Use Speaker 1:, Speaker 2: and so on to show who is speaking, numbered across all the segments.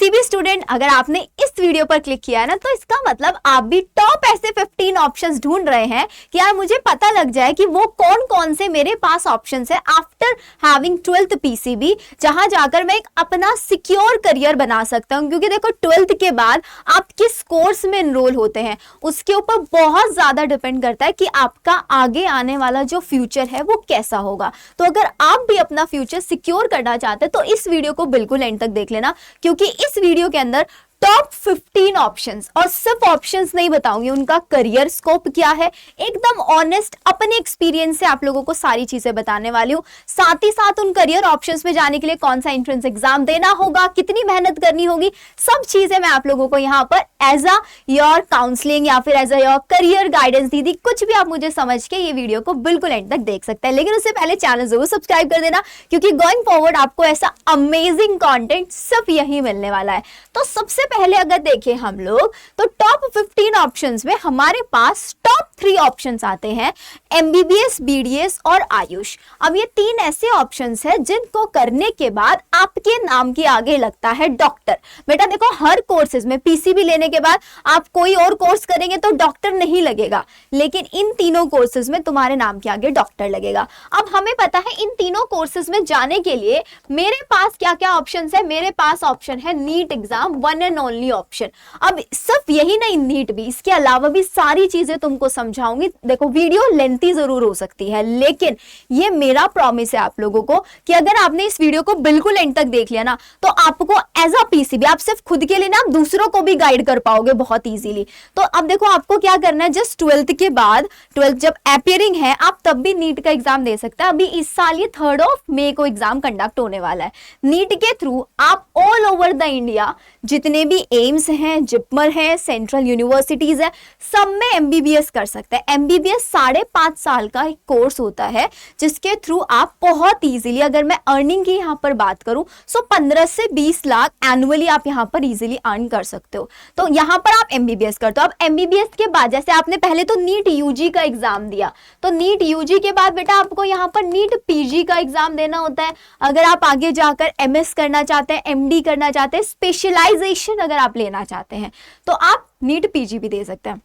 Speaker 1: PCB student, अगर आपने इस वीडियो पर क्लिक किया है ना, तो इसका मतलब आप भी टॉप ऐसे 15 ऑप्शंस ढूंढ रहे हैं कि यार मुझे पता लग जाए कि वो कौन कौन से मेरे पास ऑप्शंस है आफ्टर हैविंग 12th पीसीबी, जहां जाकर मैं एक अपना सिक्योर करियर बना सकता हूं। क्योंकि देखो 12th के बाद आप किस कोर्स में एनरोल होते हैं उसके ऊपर बहुत ज्यादा डिपेंड करता है कि आपका आगे आने वाला जो फ्यूचर है वो कैसा होगा। तो अगर आप भी अपना फ्यूचर सिक्योर करना चाहते हैं तो इस वीडियो को बिल्कुल एंड तक देख लेना, क्योंकि इस वीडियो के अंदर टॉप 15 ऑप्शंस, और सिर्फ ऑप्शंस नहीं बताऊंगी, उनका करियर स्कोप क्या है, एकदम ऑनेस्ट अपने एक्सपीरियंस से आप लोगों को सारी चीजें बताने वाली हूं। साथ ही साथ उन करियर ऑप्शंस में जाने के लिए कौन सा एंट्रेंस एग्जाम देना होगा, कितनी मेहनत करनी होगी, सब चीजें मैं आप लोगों को यहाँ पर एज अ योर काउंसलिंग या फिर as a your career guidance दीदी, कुछ भी आप मुझे समझ के ये वीडियो को बिल्कुल एंड तक देख सकते हैं। लेकिन उससे पहले चैनल जरूर सब्सक्राइब कर देना, क्योंकि गोइंग फॉरवर्ड आपको ऐसा अमेजिंग कंटेंट सिर्फ यही मिलने वाला है। तो सबसे पहले अगर देखें हम लोग तो टॉप 15 ऑप्शंस में हमारे पास टॉप 3 ऑप्शंस आते हैं, एमबीबीएस, बीडीएस और आयुष। अब ये 3 ऐसे ऑप्शंस हैं जिनको करने के बाद आपके नाम के आगे लगता है डॉक्टर। बेटा देखो, हर कोर्सेज में पीसीबी लेने के बाद आप कोई और कोर्स करेंगे तो डॉक्टर नहीं लगेगा, लेकिन इन तीनों कोर्सेज में तुम्हारे नाम के आगे डॉक्टर लगेगा। अब हमें पता है इन तीनों कोर्सेज में जाने के लिए मेरे पास क्या क्या ऑप्शंस है। मेरे पास ऑप्शन है NEET exam, one and only option. अब सिर्फ यही नहीं, नीट भी, इसके अलावा भी सारी चीजें तुमको समझाऊंगी। देखो वीडियो लेंथी जरूर हो सकती है, लेकिन ये मेरा प्रॉमिस है आप लोगों को कि अगर आपने इस वीडियो को बिल्कुल एंड तक देख लिया ना, तो आपको एज अ पीसीबी, आप सिर्फ खुद के लिए ना, आप दूसरों को भी गाइड कर पाओगे बहुत इजीली। तो अब देखो आपको क्या करना है, जस्ट 12th के बाद, 12th जब अपियरिंग है, आप तब भी नीट का एग्जाम दे सकते हैं। अभी इस साल ये 3rd of May को एग्जाम कंडक्ट होने वाला है। नीट के थ्रू आप ऑल ओवर द इंडिया जितने भी एम्स हैं, जिपमर है, सेंट्रल यूनिवर्सिटीज है, सब में एमबीबीएस कर सकते हैं। एमबीबीएस 5.5 साल का एक कोर्स होता है जिसके थ्रू आप बहुत इजीली, अगर मैं अर्निंग की यहाँ पर बात करूं, सो 15 से 20 लाख एनुअली आप यहाँ पर इजीली अर्न कर सकते हो। तो यहाँ पर आप एमबीबीएस करते हो। अब एमबीबीएस के बाद जैसे आपने पहले तो नीट यूजी का एग्जाम दिया, तो नीट यूजी के बाद बेटा आपको यहाँ पर नीट पीजी का एग्जाम देना होता है। अगर आप आगे जाकर एमएस करना चाहते हैं, एमडी करना चाहते हैं, स्पेशलाइजेशन अगर आप लेना चाहते हैं, तो आप नीट पीजी भी दे सकते हैं।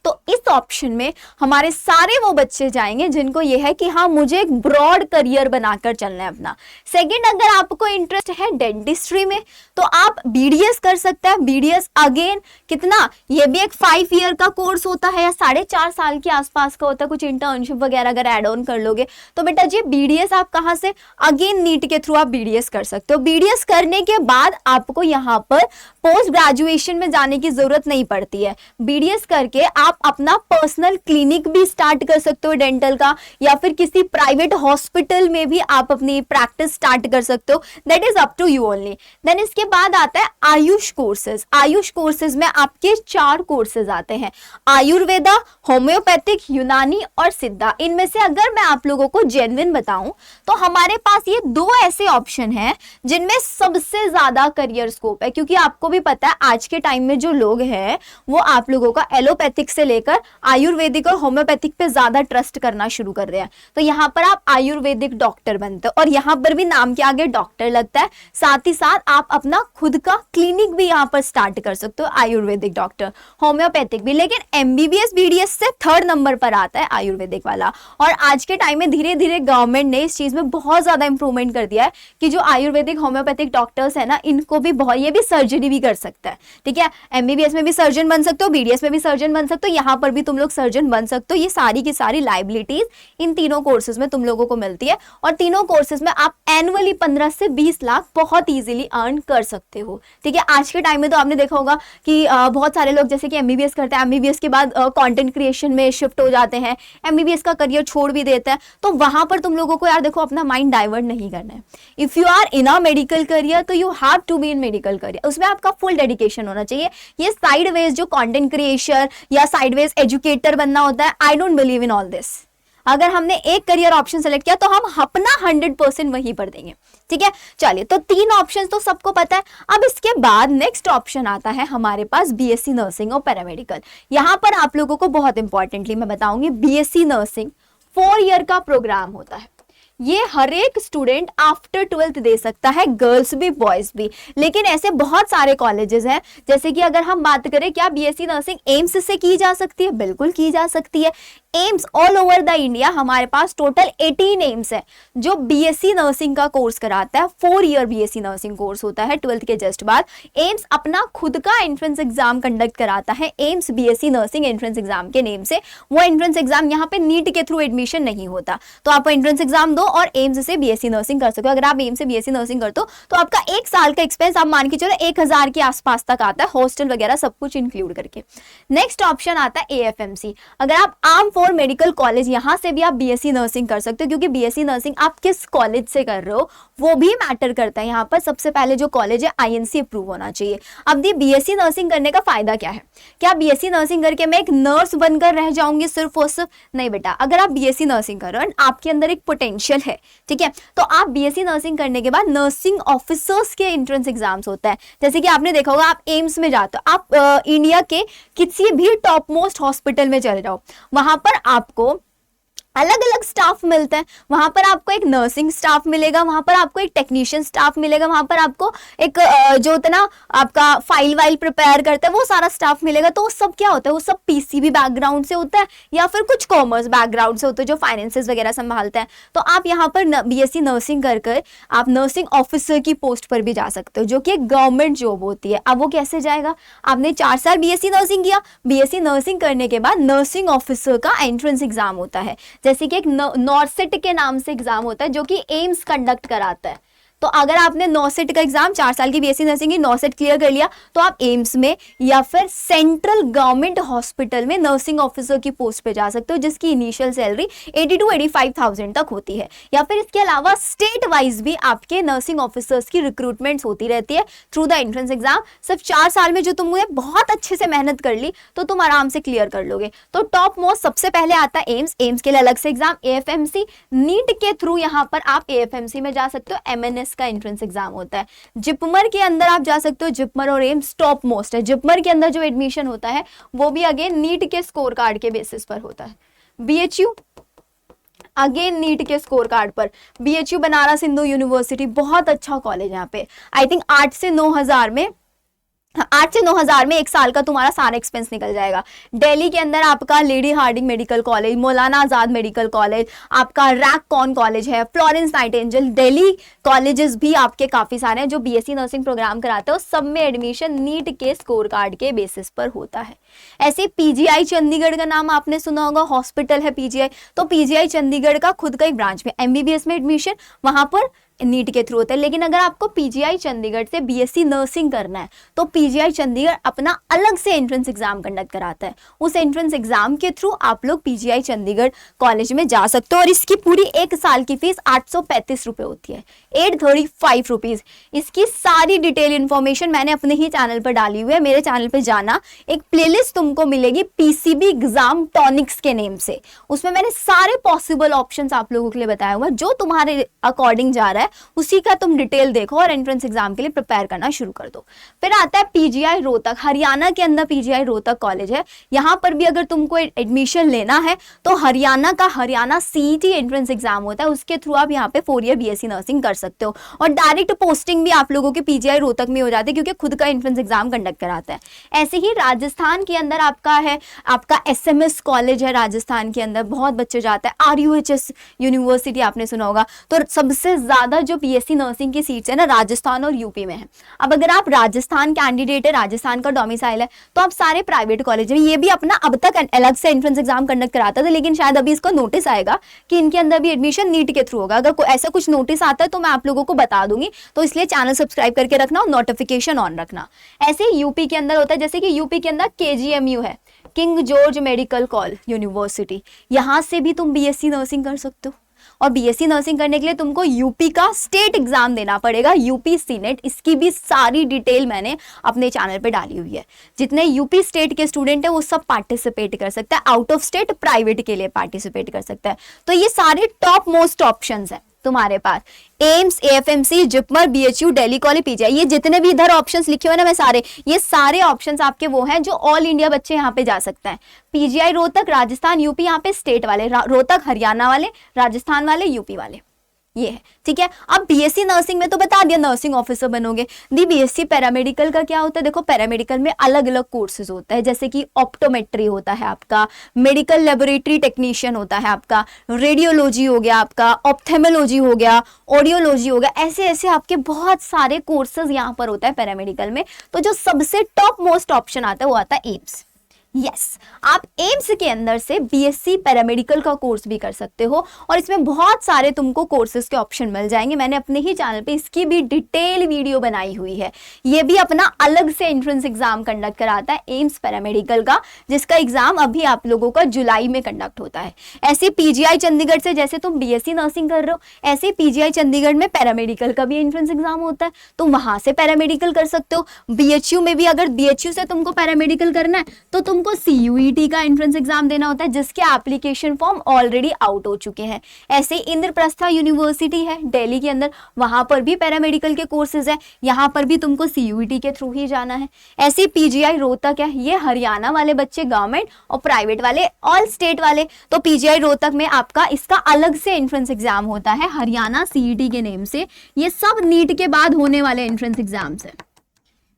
Speaker 1: तो इस ऑप्शन में हमारे सारे वो बच्चे जाएंगे जिनको ये है कि हाँ मुझे एक ब्रॉड करियर बनाकर चलना है अपना। सेकंड, अगर आपको इंटरेस्ट है डेंटिस्ट्री में, तो आप बीडीएस कर सकते हैं। बीडीएस अगेन कितना, ये भी एक 5 ईयर का कोर्स होता है या 4.5 साल के आसपास का होता है, कुछ इंटर्नशिप वगैरह अगर एड ऑन कर लोगे तो बेटा जी बीडीएस आप कहाँ से, अगेन नीट के थ्रू आप बीडीएस कर सकते हो। बीडीएस करने के बाद आपको यहाँ पर पोस्ट ग्रेजुएशन में जाने की जरूरत नहीं पड़ती है। बीडीएस करके आप अपना पर्सनल क्लिनिक भी स्टार्ट कर सकते हो डेंटल का, या फिर किसी प्राइवेट हॉस्पिटल में भी आप अपनी प्रैक्टिस स्टार्ट कर सकते हो। That is up to you only. Then इसके बाद आता है आयुष कोर्सेज। आयुष कोर्सेज में आपके 4 कोर्सेज आते हैं, आयुर्वेदा, होम्योपैथिक, यूनानी और सिद्धा। इनमें से अगर मैं आप लोगों को जेन्युइन बताऊं तो हमारे पास ये 2 ऐसे ऑप्शन हैं जिनमें सबसे ज्यादा करियर स्कोप है। क्योंकि आपको भी पता है आज के टाइम में जो लोग हैं वो आप लोगों का एलोपैथिक से लेकर आयुर्वेदिक और होम्योपैथिक पे ज्यादा ट्रस्ट करना शुरू कर रहे हैं। तो यहाँ पर आप आयुर्वेदिक डॉक्टर बनते हो और यहाँ पर भी नाम के आगे डॉक्टर लगता है। साथ ही साथ आप अपना खुद का क्लिनिक भी यहाँ पर स्टार्ट कर सकते हो, आयुर्वेदिक डॉक्टर, होम्योपैथिक भी। लेकिन एमबीबीएस बीडीएस से 3rd नंबर पर आता है आयुर्वेदिक वाला। और आज के टाइम में धीरे धीरे गवर्नमेंट ने इस चीज में बहुत ज्यादा इंप्रूवमेंट कर दिया है कि जो आयुर्वेदिक होम्योपैथिक डॉक्टर्स है ना, इनको भी बहुत, ये भी सर्जरी भी कर सकता है। ठीक है, एमबीबीएस में भी सर्जन बन सकते हो, बीडीएस में भी सर्जन बन सकते हो, यहाँ पर भी तुम लोग सर्जन बन सकते हो। ये सारी की सारी लाइबिलिटीज इन तीनों कोर्सेज में तुम लोगों को मिलती है और तीनों कोर्सेज में आप एनुअली 15 से 20 लाख बहुत इजीली अर्न कर सकते हो। ठीक है, आज के टाइम में तो आपने देखा होगा कि बहुत सारे लोग जैसे कि एमबीबीएस करते हैं, एमबीबीएस के बाद कंटेंट क्रिएशन में शिफ्ट हो जाते हैं, एमबीबीएस का करियर छोड़ भी देते हैं। तो वहां पर तुम लोगों को यार देखो अपना माइंड डाइवर्ट नहीं करना है। If you are in a medical career तो you have to be in medical career, उसमें आपका फुल डेडिकेशन होना चाहिए। ये साइडवेज जो कंटेंट क्रिएशन या साइडवेज एजुकेटर बनना होता है, I don't believe in all this. अगर हमने एक करियर ऑप्शन सेलेक्ट किया तो हम अपना 100% वहीं पर देंगे। ठीक है, चलिए, तो 3 ऑप्शन तो सबको पता है। अब इसके बाद नेक्स्ट ऑप्शन आता है हमारे पास बीएससी नर्सिंग और पैरामेडिकल। यहां पर आप लोगों को बहुत इंपॉर्टेंटली मैं बताऊंगी, बीएससी नर्सिंग 4 ईयर का प्रोग्राम होता है। ये हर एक स्टूडेंट आफ्टर 12th दे सकता है, गर्ल्स भी बॉयज भी। लेकिन ऐसे बहुत सारे कॉलेजेस हैं, जैसे कि अगर हम बात करें क्या बीएससी नर्सिंग एम्स से की जा सकती है, बिल्कुल की जा सकती है। AIIMS all over the India हमारे पास टोटल 18 एम्स है जो बीएससी नर्सिंग का कोर्स कराता है। 4 ईयर बीएससी नर्सिंग कोर्स होता है 12th के जस्ट बाद। एम्स अपना खुद का एंट्रेंस एग्जाम कंडक्ट कराता है, AIIMS BSc nursing entrance exam के नेम से। वो एंट्रेंस एग्जाम यहाँ पे नीट के थ्रू एडमिशन नहीं होता, तो आप एंट्रेंस एग्जाम दो और एम्स से बीएससी नर्सिंग कर सकते हो। अगर आप एम्स से बीएससी नर्सिंग करते हो तो आपका 1 साल का एक्सपेंस आप मान के चलो 1000 के आसपास तक आता है, हॉस्टल वगैरह सब कुछ इंक्लूड करके। नेक्स्ट ऑप्शन आता है एएफएमसी। अगर आप आर्म फोर्स मेडिकल कॉलेज, यहां से भी आप बीएससी नर्सिंग कर सकते हो, क्योंकि बीएससी नर्सिंग आप किस कॉलेज से कर रहे हो वो भी मैटर करता है। यहाँ पर सबसे पहले जो कॉलेज है आईएनसी अप्रूव होना चाहिए। अब दी बीएससी नर्सिंग करने का फायदा क्या है? क्या बीएससी नर्सिंग करके मैं एक नर्स बनकर रह जाऊंगी सिर्फ और सिर्फ? नहीं बेटा, अगर आप बीएससी नर्सिंग कर रहे हो, आपके अंदर एक पोटेंशियल है, ठीक है, तो आप बीएससी नर्सिंग करने के बाद नर्सिंग ऑफिसर्स के एंट्रेंस एग्जाम्स होता है। जैसे कि आपने देखा होगा, आप एम्स में जाते हो, आप इंडिया के किसी भी टॉप मोस्ट हॉस्पिटल में चले जाओ, वहां पर आपको अलग अलग स्टाफ मिलते हैं। वहां पर आपको एक नर्सिंग स्टाफ मिलेगा, वहां पर आपको एक टेक्नीशियन स्टाफ मिलेगा, वहां पर आपको एक जो इतना आपका फाइल वाइल प्रिपेयर करता है वो सारा स्टाफ मिलेगा। तो वो सब क्या होता है? वो सब पीसीबी बैकग्राउंड से होता है या फिर कुछ कॉमर्स बैकग्राउंड से होता है जो फाइनेंसेस वगैरह संभालता है। तो आप यहाँ पर बीएससी नर्सिंग कर आप नर्सिंग ऑफिसर की पोस्ट पर भी जा सकते हो, जो कि एक गवर्नमेंट जॉब होती है। अब वो कैसे जाएगा? आपने 4 साल बीएससी नर्सिंग किया, बीएससी नर्सिंग करने के बाद नर्सिंग ऑफिसर का एंट्रेंस एग्जाम होता है, जैसे कि एक नॉर्सेट के नाम से एग्जाम होता है जो कि एम्स कंडक्ट कराता है। तो अगर आपने नॉर्सेट का एग्जाम 4 साल की बीएससी नर्सिंग की नॉर्सेट क्लियर कर लिया तो आप एम्स में या फिर सेंट्रल गवर्नमेंट हॉस्पिटल में नर्सिंग ऑफिसर की पोस्ट पे जा सकते हो, जिसकी इनिशियल सैलरी 80 to 85,000 तक होती है। या फिर इसके अलावा स्टेट वाइज भी आपके नर्सिंग ऑफिसर्स की रिक्रूटमेंट्स होती रहती है थ्रू द एंट्रेंस एग्जाम। सिर्फ 4 साल में जो तुमने बहुत अच्छे से मेहनत कर ली तो तुम आराम से क्लियर कर लोगे। तो टॉप मोस्ट सबसे पहले आता है एम्स, एम्स के लिए अलग से एग्जाम। एएफएमसी, नीट के थ्रू यहाँ पर आप एएफएमसी में जा सकते हो, एमएनएस का एंट्रेंस एग्जाम होता है। जिपमर के अंदर आप जा सकते हो, जिपमर और एम्स टॉप मोस्ट है। जिपमर के अंदर जो एडमिशन होता है वो भी अगेन नीट के स्कोर कार्ड के बेसिस पर होता है। बीएचयू अगेन नीट के स्कोर कार्ड पर। बीएचयू बनारस हिंदू यूनिवर्सिटी बहुत अच्छा कॉलेज है यहाँ पे। आई थिंक 8 से 9,000 में 1 साल का तुम्हारा सारा एक्सपेंस निकल जाएगा। दिल्ली के अंदर आपका lady Hardinge medical college, Maulana Azad medical college, आपका रैक कॉन कॉलेज है, फ्लोरेंस नाइटिंगेल, दिल्ली कॉलेजेस भी आपके काफी सारे हैं जो बीएससी नर्सिंग प्रोग्राम कराते हैं। सब में एडमिशन नीट के स्कोर कार्ड के बेसिस पर होता है। ऐसे पीजीआई चंडीगढ़ का नाम आपने सुना होगा, हॉस्पिटल है पीजीआई। तो पीजीआई चंडीगढ़ का खुद का एक ब्रांच में एमबीबीएस में एडमिशन वहां पर नीट के थ्रू होता है। लेकिन अगर आपको पीजीआई चंडीगढ़ से बीएससी नर्सिंग करना है तो पीजीआई चंडीगढ़ अपना अलग से एंट्रेंस एग्जाम कंडक्ट कराता है। उस एंट्रेंस एग्जाम के थ्रू आप लोग पीजीआई चंडीगढ़ कॉलेज में जा सकते हो और इसकी पूरी 1 साल की फीस 835 रुपए होती है, 835 रुपीज। इसकी सारी डिटेल इंफॉर्मेशन मैंने अपने ही चैनल पर डाली हुई है, मेरे चैनल पर जाना, एक प्लेलिस्ट तुमको मिलेगी पीसीबी एग्जाम टॉनिक्स के नेम से। उसमें मैंने सारे पॉसिबल ऑप्शंस आप लोगों के लिए बताया हुआ, जो तुम्हारे अकॉर्डिंग जा रहा है उसी का तुम डिटेल देखो और एंट्रेंस एग्जाम के लिए प्रिपेयर करना शुरू कर दो। फिर आता है पीजीआई रोहतक, हरियाणा के अंदर पीजीआई रोहतक कॉलेज है। यहां पर भी अगर तुमको एडमिशन लेना है तो हरियाणा का हरियाणा सीईटी एंट्रेंस एग्जाम होता है, उसके थ्रू आप यहाँ पे 4 ईयर बीएससी नर्सिंग कर सकते हो और डायरेक्ट पोस्टिंग भी आप लोगों के पीजीआई रोहतक में हो जाती है क्योंकि खुद का एंट्रेंस एग्जाम कंडक्ट कराता है। ऐसे ही राजस्थान के अंदर आपका एसएमएस कॉलेज है, राजस्थान के अंदर बहुत बच्चे जाते हैं। आरयूएचएस यूनिवर्सिटी आपने सुना होगा। तो सबसे ज्यादा जो बीएससी नर्सिंग की सीट्स है ना राजस्थान और यूपी में है। अब अगर आप राजस्थान कैंडिडेट है, राजस्थान का डोमिसाइल है, तो आप सारे प्राइवेट कॉलेज में, ये भी अपना अब तक अलग से एंट्रेंस एग्जाम कंडक्ट कराता था, लेकिन शायद अभी इसको नोटिस आएगा कि इनके अंदर भी एडमिशन नीट के थ्रू होगा। अगर ऐसा कुछ नोटिस आता है तो मैं आप लोगों को बता दूंगी, तो इसलिए चैनल सब्सक्राइब करके रखना और नोटिफिकेशन ऑन रखना। ऐसे यूपी के अंदर होता है, जैसे कि यूपी के अंदर केजीएमयू है, king George medical college university, यहां से भी तुम बीएससी नर्सिंग कर सकते हो। और बीएससी नर्सिंग करने के लिए तुमको यूपी का स्टेट एग्जाम देना पड़ेगा, यूपी सीनेट। इसकी भी सारी डिटेल मैंने अपने चैनल पे डाली हुई है। जितने यूपी स्टेट के स्टूडेंट है वो सब पार्टिसिपेट कर सकते हैं, आउट ऑफ स्टेट प्राइवेट के लिए पार्टिसिपेट कर सकता है। तो ये सारे टॉप मोस्ट ऑप्शंस है तुम्हारे पास, AIIMS, AFMC, JIPMER, BHU, Delhi college, PGI, ये जितने भी इधर ऑप्शंस लिखे हुए ना मैं ये सारे ऑप्शंस आपके वो हैं जो ऑल इंडिया बच्चे यहाँ पे जा सकते हैं। पीजीआई रोहतक, राजस्थान, यूपी, यहाँ पे स्टेट वाले, रोहतक हरियाणा वाले, राजस्थान वाले, यूपी वाले। ये है, ठीक है। अब बीएससी नर्सिंग में तो बता दिया नर्सिंग ऑफिसर बनोगे। दी बीएससी पैरामेडिकल का क्या होता है? देखो पैरामेडिकल में अलग अलग कोर्सेज होता है, जैसे कि ऑप्टोमेट्री होता है आपका, मेडिकल लेबोरेटरी टेक्नीशियन होता है आपका, रेडियोलॉजी हो गया आपका, ऑप्थेमोलॉजी हो गया, ऑडियोलॉजी हो गया, ऐसे ऐसे आपके बहुत सारे कोर्सेज यहाँ पर होता है पैरामेडिकल में। तो जो सबसे टॉप मोस्ट ऑप्शन आता है वो आता है एम्स। यस, आप एम्स के अंदर से बीएससी पैरामेडिकल का कोर्स भी कर सकते हो और इसमें बहुत सारे तुमको कोर्सेज के ऑप्शन मिल जाएंगे। मैंने अपने ही चैनल पे इसकी भी डिटेल वीडियो बनाई हुई है। ये भी अपना अलग से एंट्रेंस एग्जाम कंडक्ट कराता है एम्स पैरामेडिकल का, जिसका एग्जाम अभी आप लोगों का जुलाई में कंडक्ट होता है। ऐसे पीजीआई चंडीगढ़ से जैसे तुम बीएससी नर्सिंग कर रहे हो, ऐसे पीजीआई चंडीगढ़ में पैरामेडिकल का भी एंट्रेंस एग्जाम होता है, तुम वहां से पैरामेडिकल कर सकते हो। बीएचयू में भी अगर बीएचयू से तुमको पैरामेडिकल करना है तो तुमको सीयूईटी का एंट्रेंस एग्जाम देना होता है, जिसके एप्लीकेशन फॉर्म ऑलरेडी आउट हो चुके हैं। ऐसे इंद्रप्रस्था यूनिवर्सिटी है दिल्ली के अंदर, वहां पर भी पैरामेडिकल के कोर्सेज है, यहाँ पर भी तुमको सीयूईटी के थ्रू ही जाना है। ऐसे पीजीआई रोहतक है, ये हरियाणा वाले बच्चे गवर्नमेंट और प्राइवेट वाले ऑल स्टेट वाले, तो पीजीआई रोहतक में आपका इसका अलग से एंट्रेंस एग्जाम होता है हरियाणा सीईटी के नेम से। ये सब नीट के बाद होने वाले एंट्रेंस एग्जाम्स है,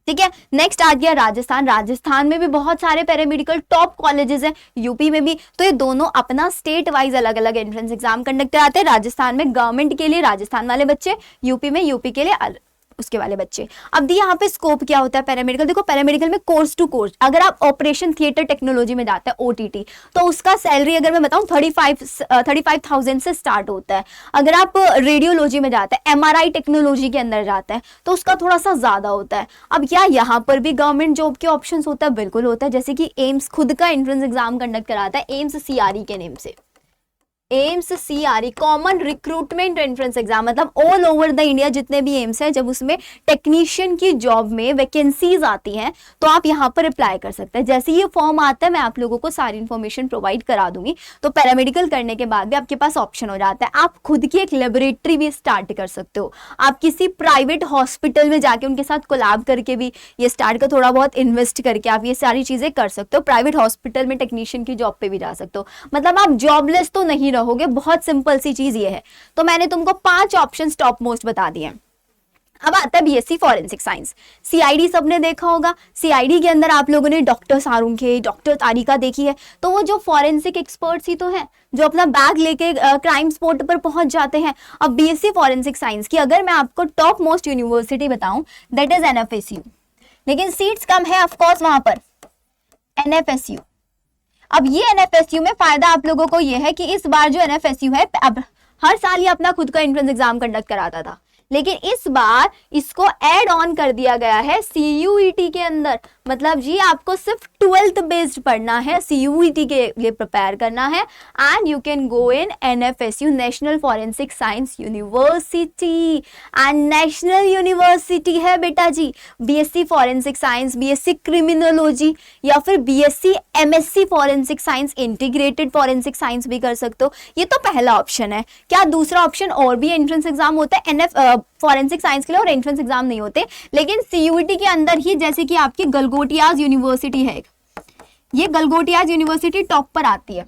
Speaker 1: ठीक है। नेक्स्ट आ गया राजस्थान। राजस्थान में भी बहुत सारे पैरामेडिकल टॉप कॉलेजेस हैं, यूपी में भी। तो ये दोनों अपना स्टेट वाइज अलग अलग एंट्रेंस एग्जाम कंडक्ट कराते हैं। राजस्थान में गवर्नमेंट के लिए राजस्थान वाले बच्चे, यूपी में यूपी के लिए उसके वाले बच्चे। अब दी यहाँ पे स्कोप क्या होता है पैरामेडिकल, देखो पैरामेडिकल में कोर्स टू कोर्स, अगर आप ऑपरेशन थिएटर टेक्नोलॉजी में जाते हैं ओटीटी, तो उसका सैलरी अगर मैं बताऊं 35,000 से स्टार्ट होता है। अगर आप रेडियोलॉजी में जाते हैं, एमआरआई टेक्नोलॉजी के अंदर जाते हैं, तो उसका थोड़ा सा ज्यादा होता है। अब क्या यहाँ पर भी गवर्नमेंट जॉब के ऑप्शन होता है? बिल्कुल होता है। जैसे कि एम्स खुद का एंट्रेंस एग्जाम कंडक्ट कराता है, एम्स सीआरई के नेम से, AIIMS CRE common recruitment entrance exam, मतलब ऑल ओवर द इंडिया जितने भी एम्स हैं, जब उसमें टेक्नीशियन की जॉब में वैकेंसीज आती हैं तो आप यहाँ पर अप्लाई कर सकते हैं। जैसे ये फॉर्म आता है मैं आप लोगों को सारी इन्फॉर्मेशन प्रोवाइड करा दूंगी। तो पैरामेडिकल करने के बाद भी आपके पास ऑप्शन हो जाता है, आप खुद की एक लेबोरेटरी भी स्टार्ट कर सकते हो। आप किसी प्राइवेट हॉस्पिटल में जाके उनके साथ कोलैब करके भी ये स्टार्ट कर, थोड़ा बहुत इन्वेस्ट करके आप ये सारी चीजें कर सकते हो। प्राइवेट हॉस्पिटल में टेक्नीशियन की जॉब पे भी जा सकते हो, मतलब आप जॉबलेस तो नहीं रहोगे। बहुत सिंपल सी चीज ये है। तो मैंने तुमको 5 ऑप्शंस टॉप मोस्ट बता दिए। अब आता है बीएससी फॉरेंसिक साइंस। सीआईडी सबने देखा होगा, सीआईडी के अंदर आप लोगों ने डॉक्टर सारुंखे, डॉक्टर तारिका देखी है। तो वो जो फॉरेंसिक एक्सपर्ट्स ही तो है, जो अपना बैग लेके क्राइम स्पॉट पर पहुंच जाते हैं। अब बीएससी फॉरेंसिक साइंस की अगर मैं आपको टॉप मोस्ट यूनिवर्सिटी बताऊं, दैट इज एनएफएसयू, लेकिन सीट्स कम है ऑफकोर्स वहां पर, एनएफएसयू। अब ये एनएफएसयू में फायदा आप लोगों को ये है कि इस बार जो एनएफएसयू है, अब हर साल ये अपना खुद का एंट्रेंस एग्जाम कंडक्ट कराता था, लेकिन इस बार इसको ऐड ऑन कर दिया गया है सीयूईटी के अंदर। मतलब जी आपको सिर्फ 12th बेस्ड पढ़ना है, सीयूईटी के लिए प्रिपेयर करना है, and you can go in NFSU, national forensic science university. And national university है बेटा जी। BSc forensic science, BSc criminology या फिर BSc MSc forensic science, integrated forensic science भी कर सकते हो। ये तो पहला ऑप्शन है। क्या दूसरा ऑप्शन और भी एंट्रेंस एग्जाम होता है एनएफ फॉरेंसिक साइंस के लिए, और एंट्रेंस एग्जाम नहीं होते, लेकिन सीयूईटी के अंदर ही, जैसे कि आपकी गलगोटियाज यूनिवर्सिटी है, ये गलगोटियाज यूनिवर्सिटी टॉप पर आती है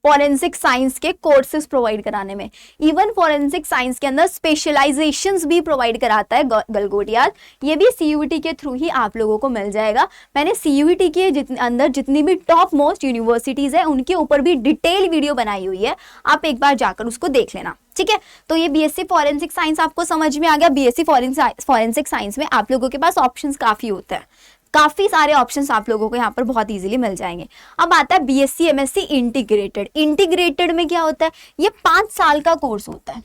Speaker 1: फॉरेंसिक साइंस के कोर्सेज प्रोवाइड कराने में। इवन फॉरेंसिक साइंस के अंदर स्पेशलाइजेशंस भी प्रोवाइड कराता है गलगोटियाज। ये भी सीयूईटी के थ्रू ही आप लोगों को मिल जाएगा। मैंने सीयूईटी के अंदर जितनी भी टॉप मोस्ट यूनिवर्सिटीज है उनके ऊपर भी डिटेल वीडियो बनाई हुई है, आप एक बार जाकर उसको देख लेना, ठीक है। तो ये बीएससी फॉरेंसिक साइंस आपको समझ में आ गया। बीएससी फॉरेंसिक साइंस में आप लोगों के पास ऑप्शंस काफी होते हैं, काफी सारे ऑप्शंस आप लोगों को यहाँ पर बहुत इजीली मिल जाएंगे। अब आता है बीएससी एमएससी इंटीग्रेटेड। इंटीग्रेटेड में क्या होता है, ये 5 साल का कोर्स होता है,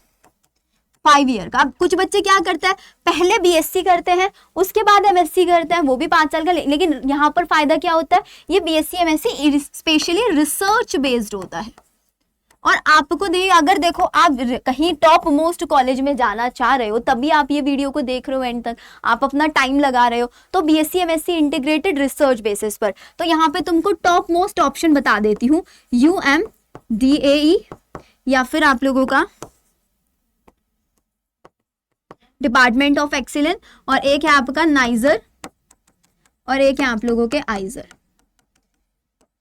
Speaker 1: 5 ईयर का। अब कुछ बच्चे क्या करते हैं, पहले बीएससी करते हैं उसके बाद एमएससी करते हैं, वो भी 5 साल का। लेकिन यहाँ पर फायदा क्या होता है, ये BSc MSc specially research based होता है। और आपको अगर देखो आप कहीं टॉप मोस्ट कॉलेज में जाना चाह रहे हो, तभी आप ये वीडियो को देख रहे हो एंड तक, आप अपना टाइम लगा रहे हो, तो BSc MSc integrated research basis पर। तो यहाँ पे तुमको टॉप मोस्ट ऑप्शन बता देती हूँ, UMDAE या फिर आप लोगों का डिपार्टमेंट ऑफ एक्सीलेंस, और एक है आपका नाइजर, और एक है आप लोगों के आइजर।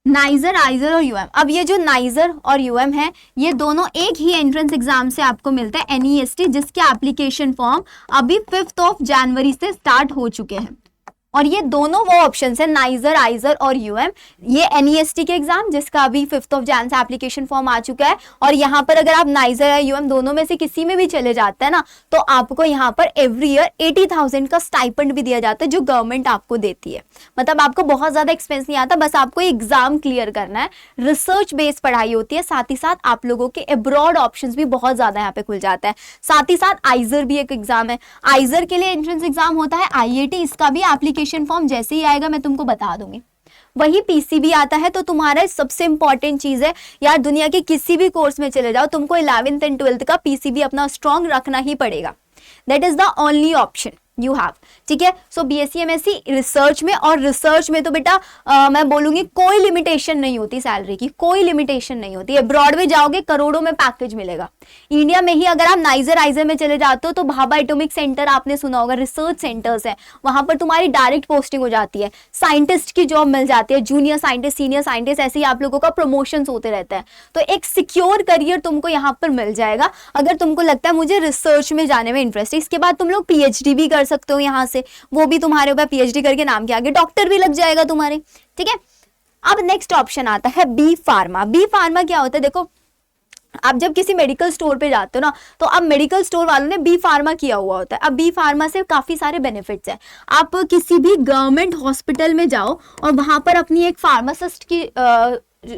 Speaker 1: नाइजर, आइजर और यूएम। अब ये जो नाइजर और यूएम है, ये दोनों एक ही एंट्रेंस एग्जाम से आपको मिलता है, NEST, जिसके एप्लीकेशन फॉर्म अभी 5 जनवरी से स्टार्ट हो चुके हैं। और ये दोनों वो ऑप्शंस है, नाइजर, आइजर और यूएम। ये NEST के एग्जाम जिसका अभी 5 जन से एप्लीकेशन फॉर्म आ चुका है। और यहाँ पर अगर आप नाइजर या यूएम दोनों में से किसी में भी चले जाते हैं ना, तो आपको यहाँ पर एवरी ईयर 80,000 का स्टाइपेंड भी दिया जाता है, जो गवर्नमेंट आपको देती है। मतलब आपको बहुत ज्यादा एक्सपेंस नहीं आता, बस आपको एग्जाम क्लियर करना है। रिसर्च बेस्ड पढ़ाई होती है, साथ ही साथ आप लोगों के अब्रॉड ऑप्शंस भी बहुत ज्यादा यहाँ पे खुल जाता है। साथ ही साथ आइजर भी एक एग्जाम है। आइजर के लिए एंट्रेंस एग्जाम होता है IIT, इसका भी एप्लीकेशन फॉर्म जैसे ही आएगा मैं तुमको बता दूंगी। वही PCB आता है। तो तुम्हारा सबसे इंपॉर्टेंट चीज है यार, दुनिया के किसी भी कोर्स में चले जाओ, तुमको 11th एंड 12th का PCB अपना स्ट्रॉन्ग रखना ही पड़ेगा। That is the only option you have, ठीक है। सो BSc MSc रिसर्च में, और रिसर्च में तो बेटा मैं बोलूंगी कोई लिमिटेशन नहीं होती सैलरी की, कोई लिमिटेशन नहीं होती है। ब्रॉड में जाओगे करोड़ों में पैकेज मिलेगा। इंडिया में ही अगर आप नाइजर, आइजर में चले जाते हो तो भाभा एटॉमिक सेंटर आपने सुना होगा, रिसर्च सेंटर्स है, वहां पर तुम्हारी डायरेक्ट पोस्टिंग हो जाती है, साइंटिस्ट की जॉब मिल जाती है, जूनियर साइंटिस्ट, सीनियर साइंटिस्ट, ऐसे ही आप लोगों का प्रमोशन होते रहते हैं। तो एक सिक्योर करियर तुमको यहाँ पर मिल जाएगा अगर तुमको लगता है मुझे रिसर्च में जाने में इंटरेस्ट है। इसके बाद तुम लोग PhD भी कर सकते हो यहाँ से, वो भी तुम्हारे ऊपर PhD करके नाम के आगे डॉक्टर भी लग जाएगा तुम्हारे, ठीक है। अब नेक्स्ट ऑप्शन आता है B फार्मा। B फार्मा क्या होता है, देखो आप जब किसी मेडिकल स्टोर पे जाते हो ना, तो अब मेडिकल स्टोर वालों ने B फार्मा किया हुआ होता है। अब B फार्मा से काफी सारे बेनिफिट्स हैं। आप किसी भी गवर्नमेंट हॉस्पिटल में जाओ और वहां पर अपनी एक फार्मासिस्ट की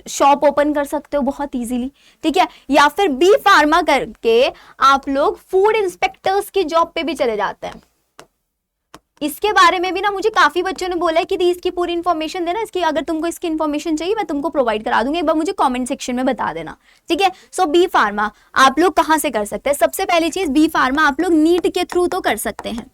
Speaker 1: शॉप ओपन कर सकते हो बहुत इजीली, ठीक है। या फिर B फार्मा करके आप लोग फूड इंस्पेक्टर्स की जॉब पे भी चले जाते हैं। इसके बारे में भी ना मुझे काफी बच्चों ने बोला है कि इसकी पूरी इन्फॉर्मेशन देना, इसकी अगर तुमको इसकी इन्फॉर्मेशन चाहिए मैं तुमको प्रोवाइड करा दूंगी, एक बार मुझे कमेंट सेक्शन में बता देना, ठीक है। सो B फार्मा आप लोग कहाँ से कर सकते हैं? सबसे पहली चीज, B फार्मा आप लोग नीट के थ्रू तो कर सकते हैं,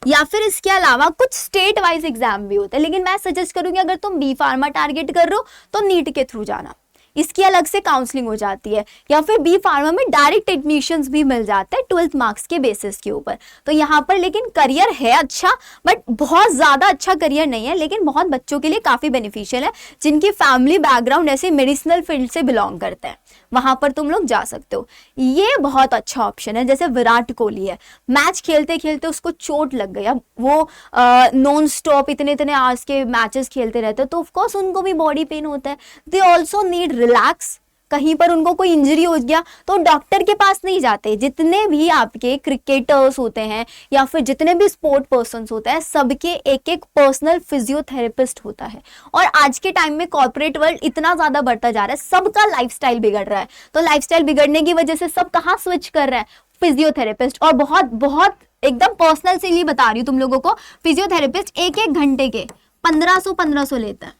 Speaker 1: या फिर इसके अलावा कुछ स्टेट वाइज एग्जाम भी होते हैं, लेकिन मैं सजेस्ट करूंगी अगर तुम B फार्मा टारगेट कर रहे हो तो नीट के थ्रू जाना, इसकी अलग से काउंसलिंग हो जाती है। या फिर B फार्मा में डायरेक्ट एडमिशंस भी मिल जाता है 12th मार्क्स के बेसिस के ऊपर। तो यहाँ पर लेकिन करियर है अच्छा, बट बहुत ज्यादा अच्छा करियर नहीं है, लेकिन बहुत बच्चों के लिए काफी बेनिफिशियल है जिनकी फैमिली बैकग्राउंड ऐसे मेडिसिनल फील्ड से बिलोंग करते हैं, वहां पर तुम लोग जा सकते हो। ये बहुत अच्छा ऑप्शन है। जैसे विराट कोहली है, मैच खेलते खेलते उसको चोट लग गई, अब वो नॉन स्टॉप इतने इतने आवर्स के मैचेस खेलते रहते हैं, तो ऑफकोर्स उनको भी बॉडी पेन होता है। They also need relax. कहीं पर उनको कोई इंजरी हो गया तो डॉक्टर के पास नहीं जाते। जितने भी आपके क्रिकेटर्स होते हैं या फिर जितने भी स्पोर्ट पर्सन होते हैं, सबके एक एक पर्सनल फिजियोथेरेपिस्ट होता है। और आज के टाइम में कॉर्पोरेट वर्ल्ड इतना ज्यादा बढ़ता जा रहा है, सबका लाइफस्टाइल बिगड़ रहा है, तो लाइफस्टाइल बिगड़ने की वजह से सब कहाँ स्विच कर रहे हैं? फिजियोथेरेपिस्ट। और बहुत बहुत एकदम पर्सनल से लिए बता रही हूँ तुम लोगों को, फिजियोथेरेपिस्ट एक एक घंटे के 1500 लेता है,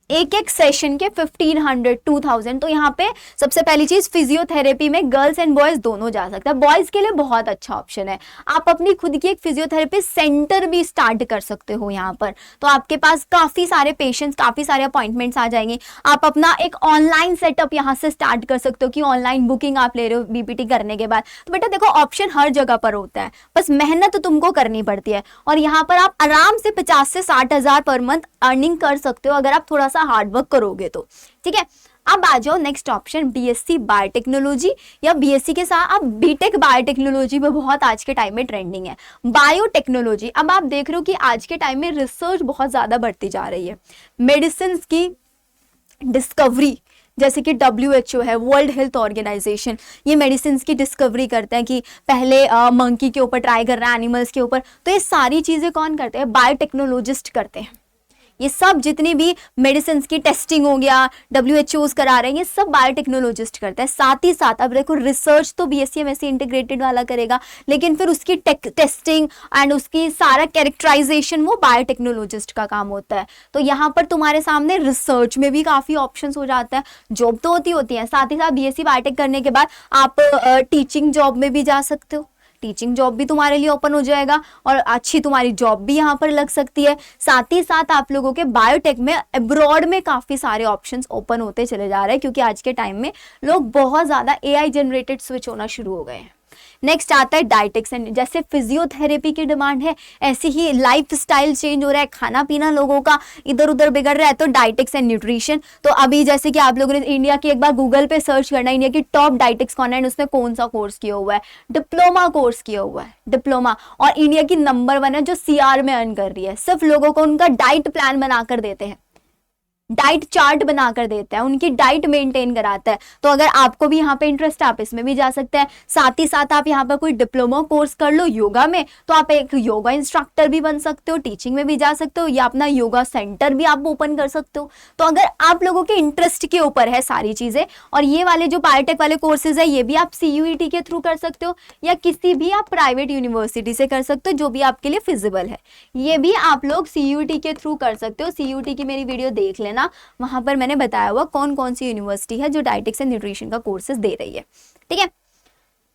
Speaker 1: एक एक सेशन के 1500 2000। तो यहाँ पे सबसे पहली चीज, फिजियोथेरेपी में गर्ल्स एंड बॉयज दोनों जा सकते हैं। बॉयज के लिए बहुत अच्छा ऑप्शन है, आप अपनी खुद की एक फिजियोथेरेपी सेंटर भी स्टार्ट कर सकते हो यहाँ पर। तो आपके पास काफी सारे पेशेंट्स, काफी सारे अपॉइंटमेंट्स आ जाएंगे। आप अपना एक ऑनलाइन सेटअप यहाँ से स्टार्ट कर सकते हो कि ऑनलाइन बुकिंग आप ले रहे हो BPT करने के बाद। तो बेटा देखो, ऑप्शन हर जगह पर होता है, बस मेहनत तुमको करनी पड़ती है। और यहाँ पर आप आराम से 50 से 60 हजार पर मंथ अर्निंग कर सकते हो अगर आप थोड़ा हार्ड वर्क करोगे तो, ठीक है। अब आ जाओ नेक्स्ट ऑप्शन, BSc बायोटेक्नोलॉजी, या BSc के साथ आप BTech बायोटेक्नोलॉजी में बहुत आज के टाइम में ट्रेंडिंग है। बायोटेक्नोलॉजी, अब आप देख रहे हो कि आज के टाइम में रिसर्च बहुत ज्यादा बढ़ती जा रही है। मेडिसिन की डिस्कवरी, जैसे कि WHO है, वर्ल्ड हेल्थ ऑर्गेनाइजेशन, ये मेडिसिन की डिस्कवरी करते हैं कि पहले मंकी के ऊपर ट्राई कर रहे हैं, एनिमल्स के ऊपर। तो ये सारी चीजें कौन करते हैं? बायोटेक्नोलॉजिस्ट करते हैं। ये सब जितनी भी मेडिसिन की टेस्टिंग हो गया, WHOs करा रहे हैं, ये सब बायोटेक्नोलॉजिस्ट करते हैं। साथ ही साथ अब देखो, रिसर्च तो BSc MSc इंटीग्रेटेड वाला करेगा, लेकिन फिर उसकी टेस्टिंग एंड उसकी सारा कैरेक्टराइजेशन वो बायोटेक्नोलॉजिस्ट का काम होता है। तो यहाँ पर तुम्हारे सामने रिसर्च में भी काफी ऑप्शंस हो जाता है। जॉब तो होती है, साथ ही साथ BSc बायोटेक करने के बाद आप टीचिंग जॉब में भी जा सकते हो, टीचिंग जॉब भी तुम्हारे लिए ओपन हो जाएगा और अच्छी तुम्हारी जॉब भी यहाँ पर लग सकती है। साथ ही साथ आप लोगों के बायोटेक में अब्रॉड में काफी सारे ऑप्शंस ओपन होते चले जा रहे हैं, क्योंकि आज के टाइम में लोग बहुत ज्यादा AI जनरेटेड स्विच होना शुरू हो गए हैं। नेक्स्ट आता है डाइटिक्स एंड, जैसे फिजियोथेरेपी की डिमांड है ऐसे ही लाइफ स्टाइल चेंज हो रहा है, खाना पीना लोगों का इधर उधर बिगड़ रहा है, तो डाइटिक्स एंड न्यूट्रिशन। तो अभी जैसे कि आप लोगों ने इंडिया की एक बार गूगल पे सर्च करना, इंडिया की टॉप डाइटिक्स कौन है, उसने कौन सा कोर्स किया हुआ है, डिप्लोमा कोर्स किया हुआ है, डिप्लोमा, और इंडिया की नंबर 1 है जो CR में अर्न कर रही है। सिर्फ लोगों को उनका डाइट प्लान बनाकर देते हैं, डाइट चार्ट बनाकर देता है, उनकी डाइट मेंटेन कराता है। तो अगर आपको भी यहाँ पे इंटरेस्ट है आप इसमें भी जा सकते हैं। साथ ही साथ आप यहाँ पर कोई डिप्लोमा कोर्स कर लो योगा में, तो आप एक योगा इंस्ट्रक्टर भी बन सकते हो, टीचिंग में भी जा सकते हो, या अपना योगा सेंटर भी आप ओपन कर सकते हो। तो अगर आप लोगों के इंटरेस्ट के ऊपर है सारी चीजें, और ये वाले जो बायोटेक वाले कोर्सेज है ये भी आप CUET के थ्रू कर सकते हो, या किसी भी आप प्राइवेट यूनिवर्सिटी से कर सकते हो जो भी आपके लिए फिजिबल है, ये भी आप लोग CUET के थ्रू कर सकते हो। CUET की मेरी वीडियो देख लेना, वहां पर मैंने बताया हुआ कौन कौन सी यूनिवर्सिटी है जो डाइटिक्स एंड न्यूट्रिशन का कोर्सेज दे रही है, ठीक है।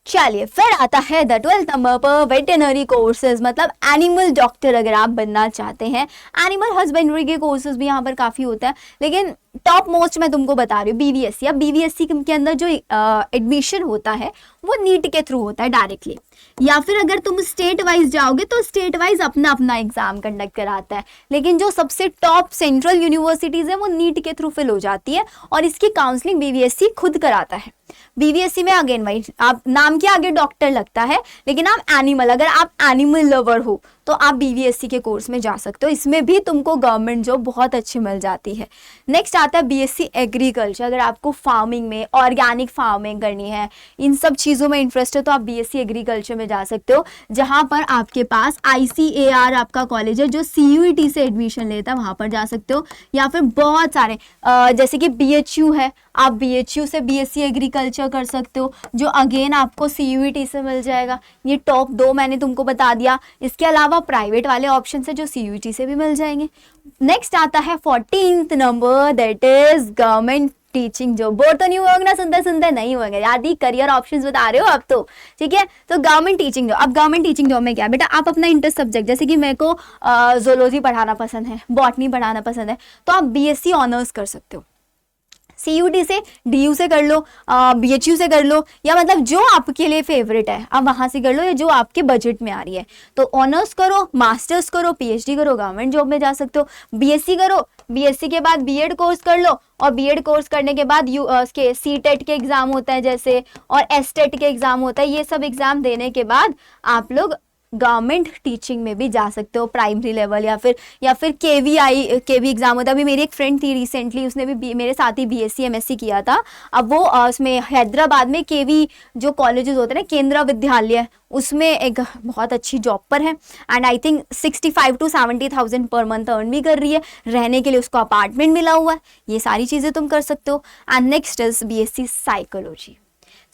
Speaker 1: चलिए फिर आता है द 12th नंबर पर वेटरनरी कोर्सेज, मतलब एनिमल डॉक्टर अगर आप बनना चाहते हैं। एनिमल हस्बेंड्री के कोर्सेज भी यहाँ पर काफी होता है, लेकिन टॉप मोस्ट मैं तुमको बता रही हूँ BVSC। अब BVSC के अंदर जो एडमिशन होता है वो नीट के थ्रू होता है डायरेक्टली, या फिर अगर तुम स्टेट वाइज जाओगे तो स्टेट वाइज अपना अपना एग्जाम कंडक्ट कराता है, लेकिन जो सबसे टॉप सेंट्रल यूनिवर्सिटीज है वो नीट के थ्रू फिल हो जाती है, और इसकी काउंसलिंग BVSC खुद कराता है। BVSC में अगेन भाई आप नाम के आगे डॉक्टर लगता है, लेकिन आप एनिमल, अगर आप एनिमल लवर हो तो आप BVSC के कोर्स में जा सकते हो, इसमें भी तुमको गवर्नमेंट जॉब बहुत अच्छी मिल जाती है। नेक्स्ट आता है BSc एग्रीकल्चर, अगर आपको फार्मिंग में ऑर्गेनिक फार्मिंग करनी है, इन सब चीज़ों में इंटरेस्ट है, तो आप BSc एग्रीकल्चर में जा सकते हो, जहाँ पर आपके पास ICAR आपका कॉलेज है जो CUET से एडमिशन लेता है, वहाँ पर जा सकते हो। या फिर बहुत सारे जैसे कि BHU है, आप BHU से BSc एग्रीकल्चर कर सकते हो, जो अगेन आपको CUET से मिल जाएगा। ये टॉप 2 मैंने तुमको बता दिया, इसके अलावा प्राइवेट वाले ऑप्शन है जो CUET से भी मिल जाएंगे। नेक्स्ट आता है 14th number, that is government teaching job. Bore तो नहीं होगा ना, सुनते सुनते नहीं होंगे यार, ये करियर ऑप्शंस बता रहे हो अब तो, ठीक है। तो गवर्नमेंट टीचिंग जॉब, अब गवर्नमेंट टीचिंग जॉब में क्या है बेटा, आप अपना इंटरेस्ट सब्जेक्ट, जैसे कि मेरे को जोलॉजी पढ़ाना पसंद है, बॉटनी पढ़ाना पसंद है, तो आप BSc ऑनर्स कर सकते हो। CUET से, DU से कर लो, BHU से कर लो, या मतलब जो आपके लिए फेवरेट है आप वहां से कर लो, या जो आपके बजट में आ रही है। तो ऑनर्स करो, मास्टर्स करो, PhD करो, गवर्नमेंट जॉब में जा सकते हो। BSc करो, BSc के बाद B.Ed कोर्स कर लो, और B.Ed कोर्स करने के बाद उसके CTET के एग्जाम होता है जैसे, और STET के एग्जाम होता है, ये सब एग्जाम देने के बाद आप लोग गवर्नमेंट टीचिंग में भी जा सकते हो, प्राइमरी लेवल, या फिर KV एग्जाम होता है। अभी मेरी एक फ्रेंड थी रिसेंटली, उसने भी मेरे साथ ही BSc MSc किया था। अब वो उसमें हैदराबाद में KV जो कॉलेजेस होते हैं ना, केंद्रीय विद्यालय, उसमें एक बहुत अच्छी जॉब पर है, and I think 65 to 70,000 per month earn भी कर रही है। रहने के लिए उसको अपार्टमेंट मिला हुआ है। ये सारी चीज़ें तुम कर सकते हो। And next is BSc psychology.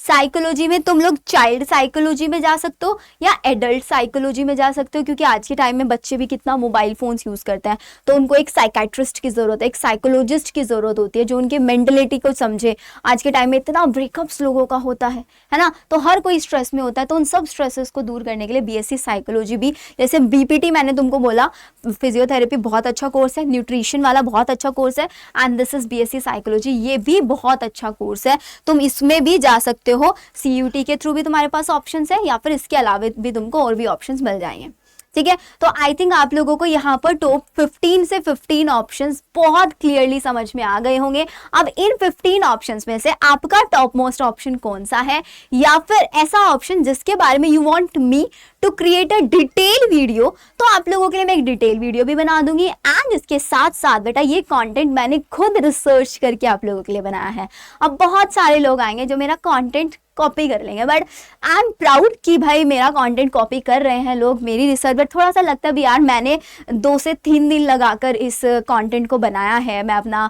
Speaker 1: Psychology में तुम लोग चाइल्ड साइकोलॉजी में जा सकते हो या एडल्ट साइकोलॉजी में जा सकते हो, क्योंकि आज के टाइम में बच्चे भी कितना मोबाइल फोन्स यूज करते हैं, तो उनको एक साइकाइट्रिस्ट की जरूरत है, एक साइकोलॉजिस्ट की जरूरत होती है जो उनकी मेंटलिटी को समझे। आज के टाइम में इतना ब्रेकअप्स लोगों का होता है ना, तो हर कोई स्ट्रेस में होता है, तो उन सब स्ट्रेसेस को दूर करने के लिए BSc साइकोलॉजी भी, जैसे BPT मैंने तुमको बोला, फिजियोथेरेपी बहुत अच्छा कोर्स है, न्यूट्रिशन वाला बहुत अच्छा कोर्स है, and this is BSc psychology, ये भी बहुत अच्छा कोर्स है, तुम इसमें भी जा सकते हो। CUET के थ्रू भी तुम्हारे पास ऑप्शंस है, या फिर इसके अलावा भी तुमको और भी ऑप्शंस मिल जाएंगे, ठीक है। तो आई थिंक आप लोगों को यहाँ पर टॉप 15 से 15 ऑप्शंस बहुत क्लियरली समझ में आ गए होंगे। अब इन 15 ऑप्शंस में से आपका टॉप मोस्ट ऑप्शन कौन सा है, या फिर ऐसा ऑप्शन जिसके बारे में you want me to create a detail video, तो आप लोगों के लिए मैं एक डिटेल वीडियो भी बना दूंगी। एंड इसके साथ साथ बेटा ये कंटेंट मैंने खुद रिसर्च करके आप लोगों के लिए बनाया है। अब बहुत सारे लोग आएंगे जो मेरा कंटेंट कॉपी कर लेंगे, बट आई एम प्राउड कि भाई मेरा कंटेंट कॉपी कर रहे हैं लोग, मेरी रिसर्च। बट थोड़ा सा लगता है भी यार मैंने 2 से 3 दिन लगाकर इस कंटेंट को बनाया है, मैं अपना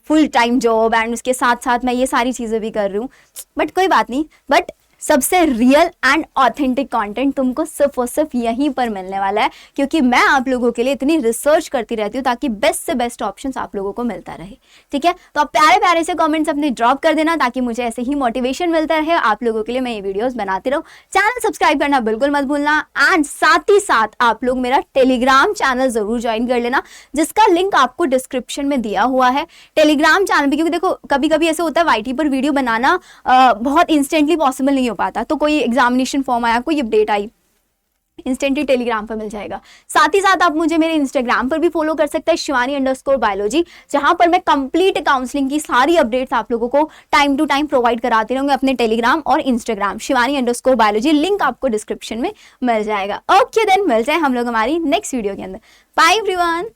Speaker 1: फुल टाइम जॉब एंड उसके साथ साथ मैं ये सारी चीज़ें भी कर रही हूँ, बट कोई बात नहीं। बट सबसे रियल एंड ऑथेंटिक कंटेंट तुमको सिर्फ और सिर्फ यहीं पर मिलने वाला है, क्योंकि मैं आप लोगों के लिए इतनी रिसर्च करती रहती हूँ ताकि बेस्ट से बेस्ट ऑप्शंस आप लोगों को मिलता रहे, ठीक है। तो आप प्यारे प्यारे से कमेंट्स अपने ड्रॉप कर देना ताकि मुझे ऐसे ही मोटिवेशन मिलता रहे आप लोगों के लिए, मैं ये वीडियोस बनाती रहूँ। चैनल सब्सक्राइब करना बिल्कुल मत भूलना, एंड साथ ही साथ आप लोग मेरा टेलीग्राम चैनल जरूर ज्वाइन कर लेना, जिसका लिंक आपको डिस्क्रिप्शन में दिया हुआ है। टेलीग्राम चैनल भी, क्योंकि देखो कभी कभी ऐसे होता है YT पर वीडियो बनाना बहुत इंस्टेंटली पॉसिबल नहीं हो पाता, तो कोई एग्जामिनेशन फॉर्म आया, कोई अपडेट आई, इंस्टेंटली टेलीग्राम पर मिल जाएगा। साथ ही साथ आप मुझे मेरे इंस्टाग्राम पर भी फॉलो कर सकते हैं, शिवानी_बायोलॉजी, जहां पर मैं कंप्लीट काउंसलिंग की सारी अपडेट्स आप लोगों को टाइम टू टाइम प्रोवाइड कराते रहूंगे अपने टेलीग्राम और इंस्टाग्राम शिवानी_बायोलॉजी, लिंक आपको डिस्क्रिप्शन में मिल जाएगा। ओके देन, मिलते हैं हम लोग हमारी नेक्स्ट वीडियो के अंदर। Bye everyone.